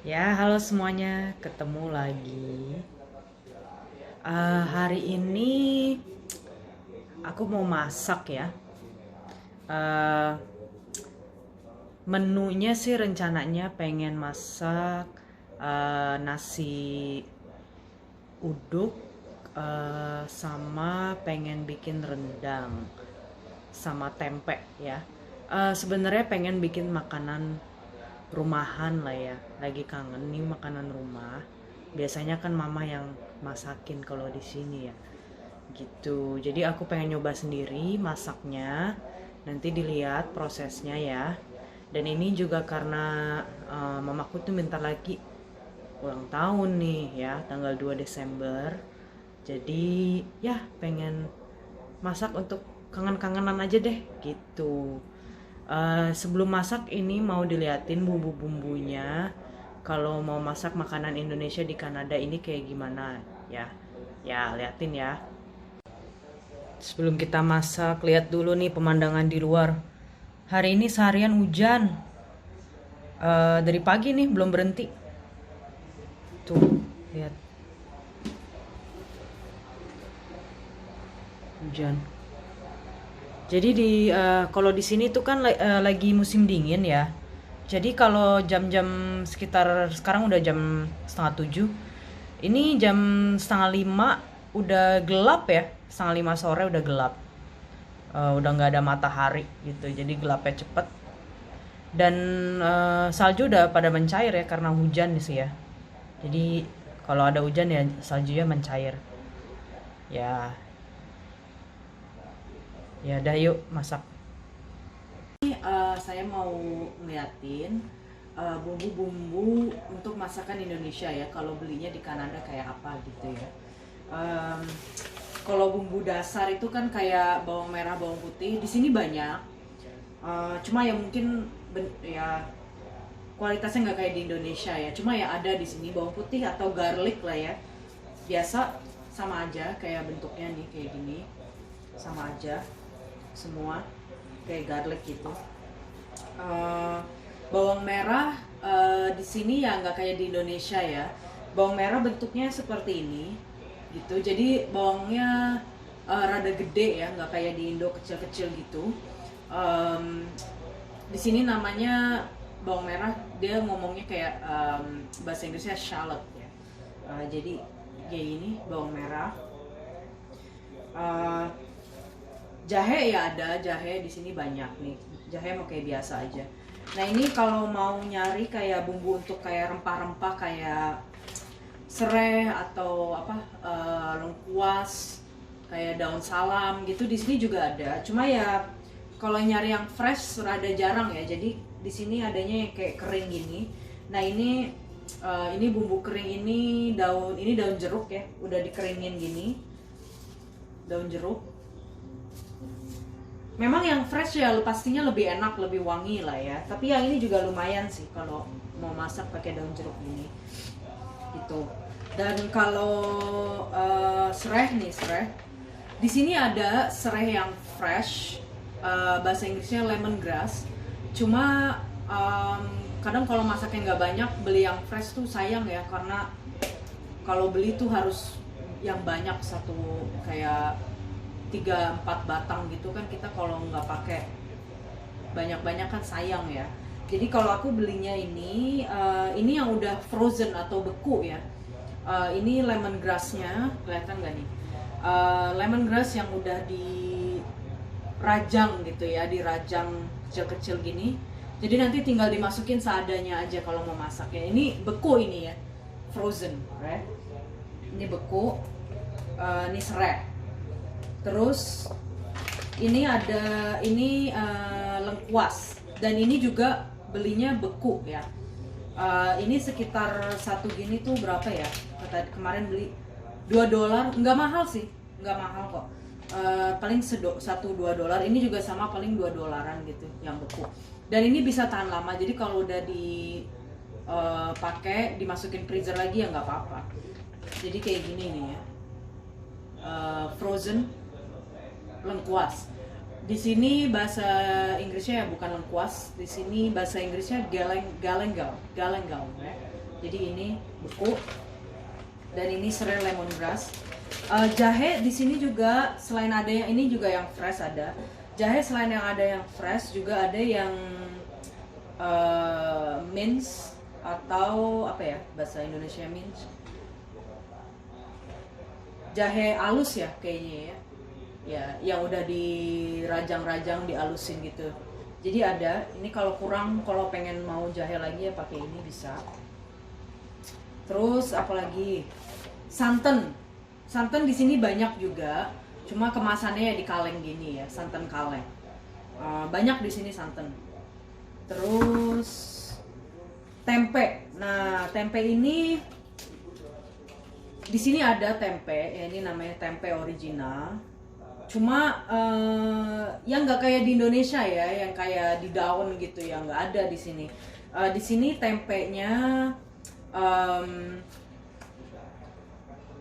Ya, halo semuanya, ketemu lagi. Hari ini aku mau masak ya. Eh, Menunya sih rencananya pengen masak nasi uduk, sama pengen bikin rendang sama tempe ya. Sebenarnya pengen bikin makanan rumahan lah ya. Lagi kangen nih makanan rumah. Biasanya kan mama yang masakin kalau di sini ya. Gitu. Jadi aku pengen nyoba sendiri masaknya. Nanti dilihat prosesnya ya. Dan ini juga karena mamaku tuh bentar lagi ulang tahun nih ya, tanggal 2 Desember. Jadi ya pengen masak untuk kangen-kangenan aja deh gitu. Sebelum masak ini mau diliatin bumbu-bumbunya. Kalau mau masak makanan Indonesia di Kanada ini kayak gimana ya? Ya, liatin ya. Sebelum kita masak, lihat dulu nih pemandangan di luar. Hari ini seharian hujan. Dari pagi nih belum berhenti. Tuh, lihat hujan. Jadi kalau di sini tuh kan lagi musim dingin ya. Jadi kalau jam-jam sekitar sekarang udah jam setengah tujuh. Ini jam setengah lima udah gelap ya. Setengah lima sore udah gelap. Udah nggak ada matahari gitu. Jadi gelapnya cepet. Dan salju udah pada mencair ya karena hujan sih ya. Jadi kalau ada hujan ya saljunya mencair. Ya, ya dah yuk masak. Saya mau ngeliatin bumbu-bumbu untuk masakan Indonesia ya. Kalau belinya di Kanada kayak apa gitu ya. Em, Kalau bumbu dasar itu kan kayak bawang merah, bawang putih. Di sini banyak. Cuma ya mungkin ya kualitasnya nggak kayak di Indonesia ya. Cuma ya ada di sini bawang putih atau garlic lah ya. Biasa sama aja kayak bentuknya nih kayak gini. Sama aja semua kayak garlic gitu. Eh, Bawang merah di sini ya nggak kayak di Indonesia ya. Bawang merah bentuknya seperti ini gitu. Jadi bawangnya rada gede ya, nggak kayak di Indo kecil-kecil gitu. Em, di sini namanya bawang merah, dia ngomongnya kayak bahasa Inggrisnya shallot ya. Jadi kayak ini bawang merah. Eh, Jahe ya ada, jahe di sini banyak nih. Jahe mau kayak biasa aja. Nah ini kalau mau nyari kayak bumbu untuk kayak rempah-rempah kayak serai atau apa lengkuas, kayak daun salam gitu di sini juga ada. Cuma ya kalau nyari yang fresh rada jarang ya. Jadi di sini adanya yang kayak kering gini. Nah ini bumbu kering ini daun jeruk ya, udah dikeringin gini. Daun jeruk. Memang yang fresh ya pastinya lebih enak, lebih wangi lah ya. Tapi yang ini juga lumayan sih kalau mau masak pakai daun jeruk ini. Gitu. Dan kalau serai nih, serai. Di sini ada serai yang fresh. Bahasa Inggrisnya lemongrass. Cuma kadang kalau masaknya nggak banyak, beli yang fresh tuh sayang ya, karena kalau beli tuh harus yang banyak, satu kayak 3-4 batang gitu kan, kita kalau nggak pakai banyak-banyak kan sayang ya. Jadi kalau aku belinya ini yang udah frozen atau beku ya. Ini lemongrassnya, kelihatan nggak nih? Lemongrass yang udah dirajang gitu ya, dirajang kecil-kecil gini. Jadi nanti tinggal dimasukin seadanya aja kalau mau masak ya. Ini beku ini ya, frozen, right? Ini beku, ini serai. Terus ini lengkuas, dan ini juga belinya beku ya. Ini sekitar satu gini tuh berapa ya? Kemarin beli $2, nggak mahal sih, nggak mahal kok. Paling 1-2 dolar. Ini juga sama, paling $2 gitu yang beku. Dan ini bisa tahan lama. Jadi kalau udah pakai dimasukin freezer lagi ya nggak apa-apa. Jadi kayak gini nih ya. Frozen lengkuas. Di sini bahasa Inggrisnya ya bukan lengkuas, di sini bahasa Inggrisnya galangal, ya. Jadi ini beku dan ini serai lemongrass. Jahe di sini juga selain ada yang ini juga yang fresh ada. Jahe selain yang ada yang fresh juga ada yang mince atau apa ya bahasa Indonesia mince. Jahe halus ya kayaknya ya. Ya, yang udah dirajang-rajang, dialusin gitu. Jadi ada, ini kalau pengen mau jahe lagi ya pakai ini bisa. Terus apalagi santan. Santan di sini banyak juga, cuma kemasannya ya di kaleng gini ya, santan kaleng. Banyak di sini santan. Terus tempe. Nah, tempe ini di sini ada tempe, ya ini namanya tempe original. Cuma yang nggak kayak di Indonesia ya, yang kayak di daun gitu ya, nggak ada di sini. Di sini tempenya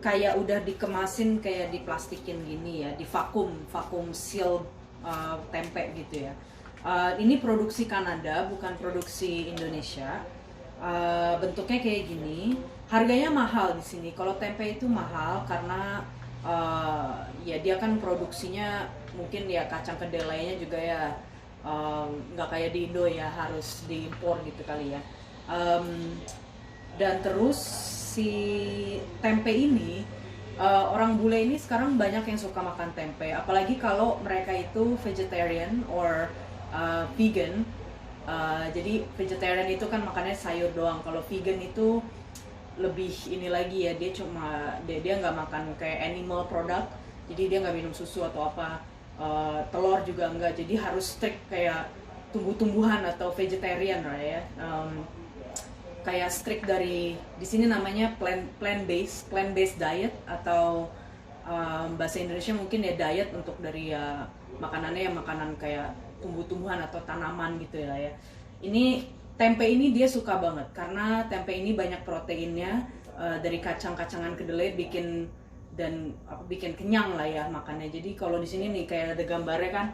kayak udah dikemasin, kayak diplastikin gini ya, di vakum seal tempe gitu ya. Ini produksi Kanada, bukan produksi Indonesia. Bentuknya kayak gini. Harganya mahal di sini. Kalau tempe itu mahal karena ya dia kan produksinya mungkin ya kacang kedelainya juga ya nggak kayak di Indo ya, harus diimpor gitu kali ya. Dan terus si tempe ini orang bule ini sekarang banyak yang suka makan tempe, apalagi kalau mereka itu vegetarian or vegan. Jadi vegetarian itu kan makannya sayur doang, kalau vegan itu lebih ini lagi ya, dia nggak makan kayak animal product, jadi dia nggak minum susu atau apa, telur juga enggak, jadi harus strict kayak tumbuh-tumbuhan atau vegetarian lah ya. Kayak strict dari di sini namanya plant based diet, atau bahasa Indonesia mungkin ya diet untuk dari ya makanannya ya makanan kayak tumbuh-tumbuhan atau tanaman gitu ya. Ini tempe ini dia suka banget karena tempe ini banyak proteinnya, dari kacang-kacangan kedelai bikin kenyang lah ya makannya. Jadi kalau di sini nih kayak ada gambarnya kan,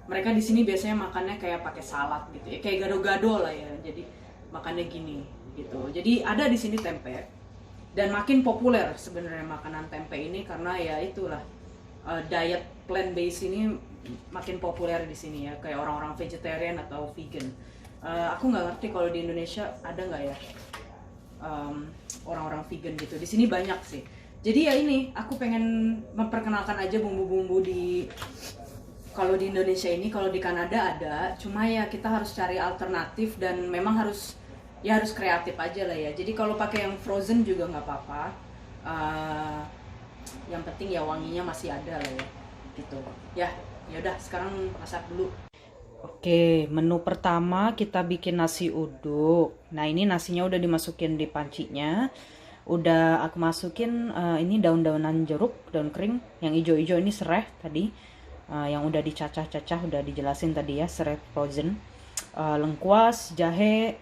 mereka di sini biasanya makannya kayak pakai salad gitu ya, kayak gado-gado lah ya. Jadi makannya gini gitu. Jadi ada di sini tempe, dan makin populer sebenarnya makanan tempe ini karena ya itulah diet plant based ini makin populer di sini ya, kayak orang-orang vegetarian atau vegan. Aku nggak ngerti kalau di Indonesia ada nggak ya orang-orang vegan gitu. Di sini banyak sih. Jadi ya ini aku pengen memperkenalkan aja bumbu-bumbu kalau di Indonesia ini. Kalau di Kanada ada, cuma ya kita harus cari alternatif dan memang harus kreatif aja lah ya. Jadi kalau pakai yang frozen juga nggak apa-apa. Yang penting ya wanginya masih ada lah ya. Gitu. Ya udah sekarang masak dulu. Oke, menu pertama kita bikin nasi uduk. Nah, ini nasinya udah dimasukin di pancinya. Udah aku masukin ini daun-daunan jeruk, daun kering. Yang hijau-hijau ini serai tadi. Yang udah dicacah-cacah, udah dijelasin tadi ya, serai frozen. Lengkuas, jahe,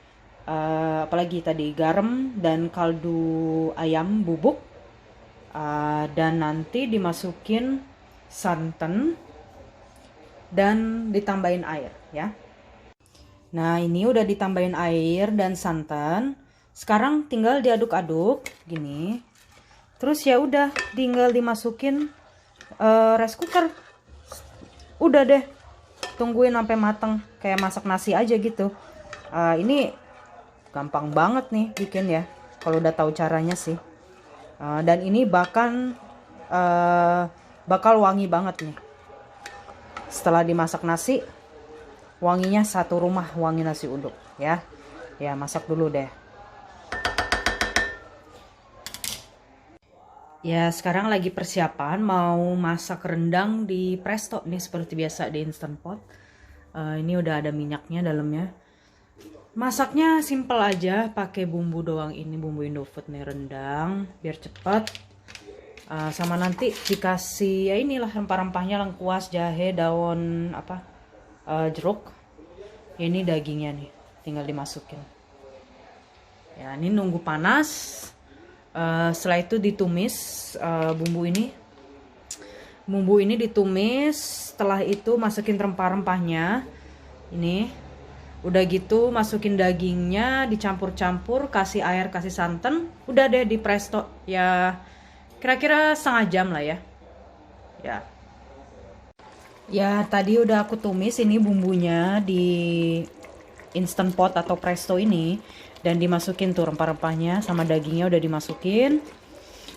apalagi tadi garam dan kaldu ayam bubuk. Dan nanti dimasukin santan dan ditambahin air ya. Nah, ini udah ditambahin air dan santan. Sekarang tinggal diaduk-aduk gini. Terus ya udah tinggal dimasukin rice cooker. Udah deh. Tungguin sampai matang, kayak masak nasi aja gitu. Ini gampang banget nih bikin ya, kalau udah tahu caranya sih. Dan ini bakal wangi banget nih. Setelah dimasak nasi, wanginya satu rumah, wangi nasi uduk ya. Ya, masak dulu deh. Ya, sekarang lagi persiapan mau masak rendang di presto nih, seperti biasa di Instant Pot. Ini udah ada minyaknya dalamnya. Masaknya simple aja, pakai bumbu doang, ini bumbu Indofood nih, rendang biar cepet. Sama nanti dikasih ya inilah rempah-rempahnya, lengkuas, jahe, daun jeruk. Ini dagingnya nih, tinggal dimasukin. Ya, ini nunggu panas. Setelah itu ditumis bumbu ini. Bumbu ini ditumis. Setelah itu masukin rempah-rempahnya. Ini Udah gitu masukin dagingnya, dicampur-campur, kasih air, kasih santan, udah deh di presto. Ya kira-kira setengah jam lah ya. Ya. Ya tadi udah aku tumis ini bumbunya di instant pot atau presto ini, dan dimasukin tuh rempah-rempahnya sama dagingnya udah dimasukin.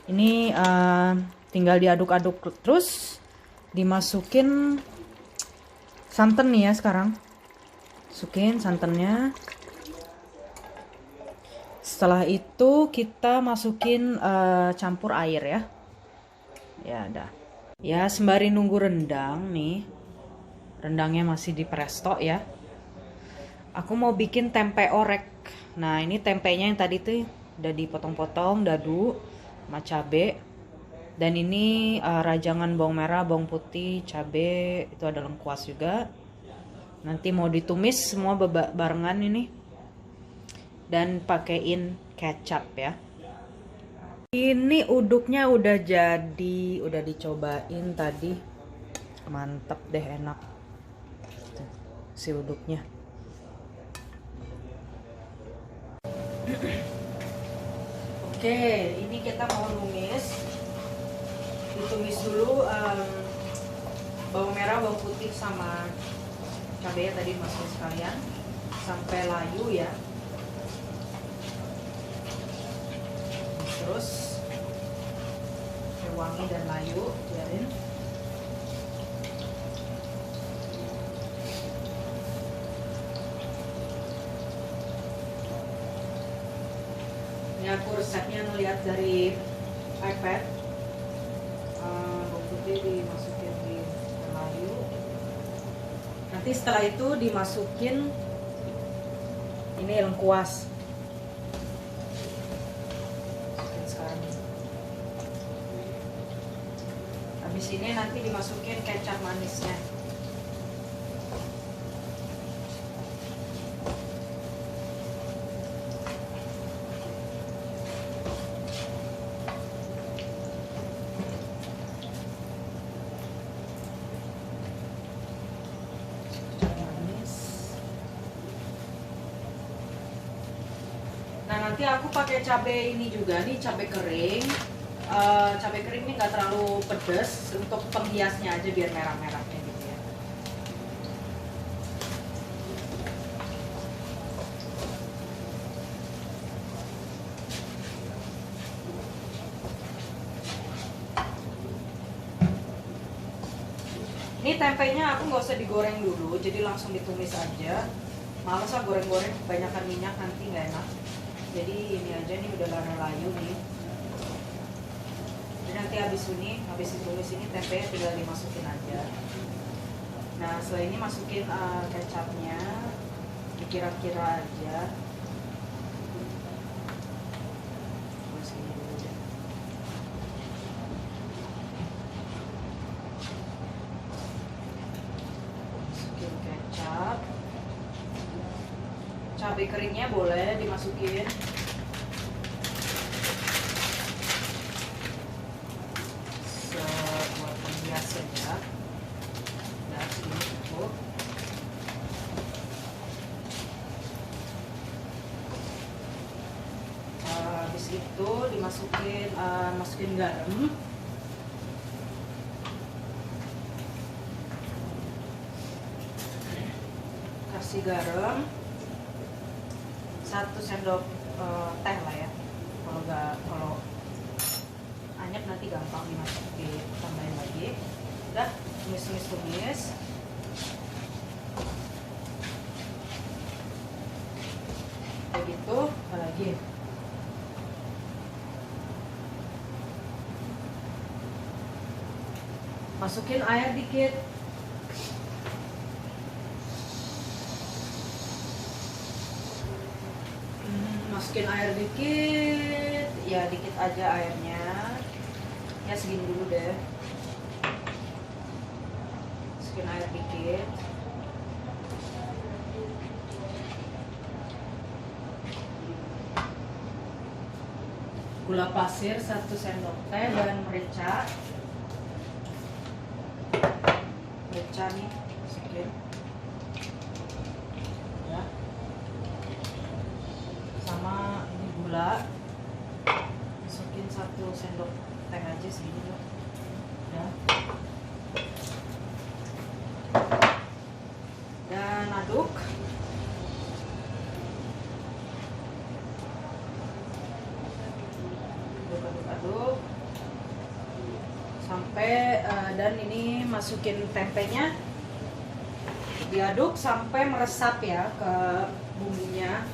Ini tinggal diaduk-aduk terus, dimasukin santan nih ya sekarang. Masukin santannya. Setelah itu kita masukin campur air ya. Ya udah. Ya sembari nunggu rendang nih. Rendangnya masih di presto ya. Aku mau bikin tempe orek. Nah ini tempenya yang tadi tuh udah dipotong-potong dadu sama cabe. Dan ini rajangan bawang merah, bawang putih, cabe, itu ada lengkuas juga. Nanti mau ditumis semua barengan ini. Dan pakein kecap ya. Ini uduknya udah jadi, udah dicobain tadi. Mantep deh, enak. Si uduknya. Oke, ini kita mau numis. Ditumis dulu bawang merah, bawang putih sama cabenya tadi masukin sekalian sampai layu ya. Terus wangi dan layu, biarin. Ini aku resepnya ngeliat dari iPad. Bawang putih dimasukin di layu. Nanti setelah itu dimasukin ini lengkuas. Masukin sekarang. Habis ini nanti dimasukin kecap manisnya. Nah nanti aku pakai cabai ini juga nih, cabai kering. Cabai kering ini nggak terlalu pedas, untuk penghiasnya aja biar merah-merahnya gitu ya. Ini tempenya aku nggak usah digoreng dulu, jadi langsung ditumis aja. Males lah goreng-goreng kebanyakan minyak, nanti nggak enak. Jadi ini aja nih udah layu nih. Jadi nanti habis ditumis ini tempenya tinggal dimasukin aja. Nah setelah ini masukin kecapnya, dikira-kira aja. Masukin dulu deh. Masukin kecap. Cabai keringnya boleh dimasukin. Buat penghias saja. Nah, segini cukup. Habis itu masukin garam. Kasih garam 1 sendok teh lah ya. Kalau anyep nanti gampang ditambahin lagi. Udah, tumis. Kayak gitu, apa lagi? Masukin air dikit. Masukin air dikit, ya dikit aja airnya. Ya segini dulu deh. Masukin air dikit. Gula pasir 1 sendok teh dan merica. Merica nih, masukin. Ya. gula, masukin 1 sendok teh aja segini loh. Ya. Dan aduk. Aduk sampai dan ini masukin tempenya, diaduk sampai meresap ya ke bumbunya.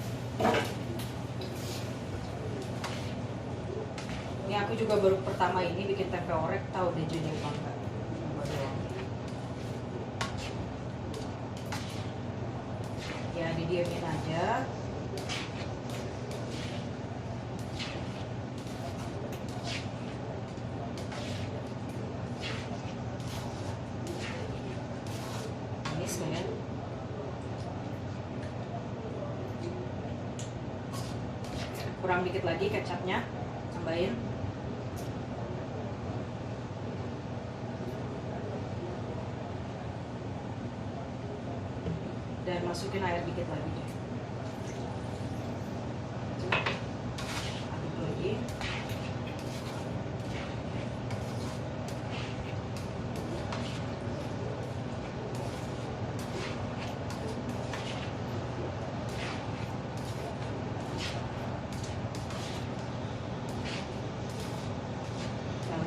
Ini aku juga baru pertama ini bikin tempe orek, tahu deh jadi apa enggak. Ya didiamin aja. Ya. Kurang dikit lagi kecapnya, tambahin. Dan masukin air dikit lagi deh. Aduk lagi.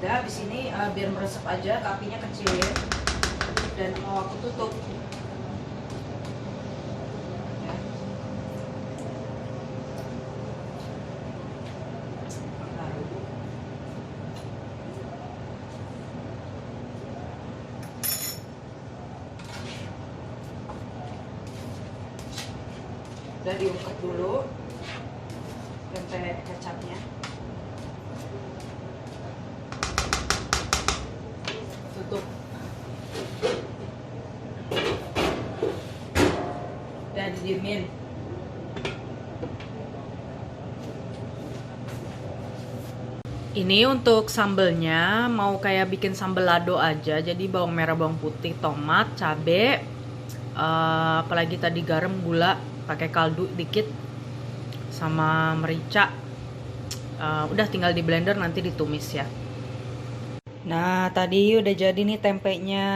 Udah di sini biar meresap aja, apinya kecilin dan mau aku tutup. Ya. Udah diungkep dulu tempe kecapnya. Tutup dan didiemin. Ini untuk sambelnya mau kayak bikin sambal lado aja, jadi bawang merah, bawang putih, tomat, cabe, apalagi tadi garam, gula, pakai kaldu dikit, sama merica. Udah tinggal di blender nanti ditumis ya. Nah tadi udah jadi nih tempenya,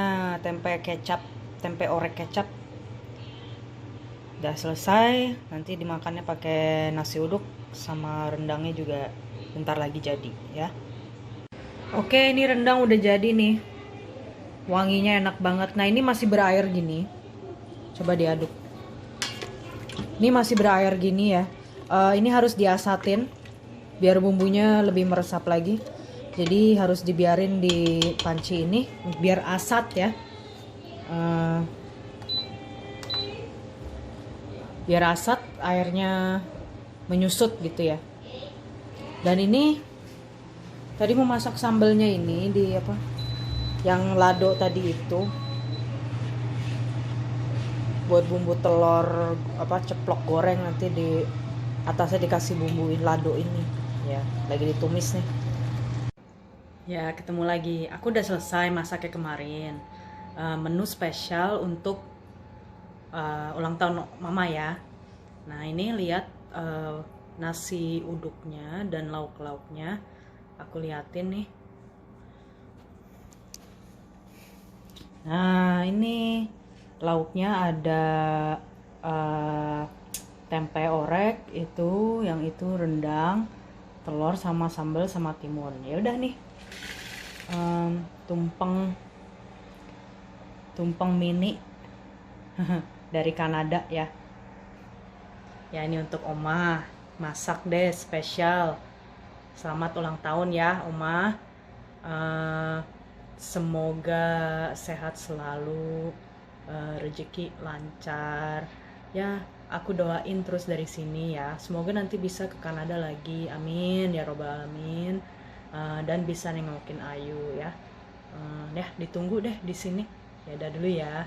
tempe kecap, tempe orek kecap. Udah selesai, nanti dimakannya pakai nasi uduk sama rendangnya juga bentar lagi jadi ya. Oke, ini rendang udah jadi nih. Wanginya enak banget. Nah, ini masih berair gini. Coba diaduk. Ini masih berair gini ya. Ini harus diasatin biar bumbunya lebih meresap lagi. Jadi harus dibiarin di panci ini biar asat ya. Biar asat, airnya menyusut gitu ya. Dan ini tadi mau masak sambalnya ini di apa? Yang lado tadi itu. Buat bumbu telur apa ceplok goreng, nanti di atasnya dikasih bumbuin lado ini. Ya, lagi ditumis nih. Ya, ketemu lagi. Aku udah selesai masaknya kemarin. Menu spesial untuk ulang tahun mama ya. Nah, ini lihat nasi uduknya dan lauk-lauknya. Aku liatin nih. Nah, ini lauknya ada tempe orek itu, yang itu rendang, telur sama sambal sama timun. Ya udah nih. Tumpeng mini dari Kanada ya. Ya ini untuk Oma, masak deh spesial. Selamat ulang tahun ya Oma. Semoga sehat selalu, rezeki lancar. Ya aku doain terus dari sini ya. Semoga nanti bisa ke Kanada lagi. Amin ya robbal alamin. Dan bisa nengokin Ayu ya. Ya ditunggu deh di sini. Ya udah dulu ya.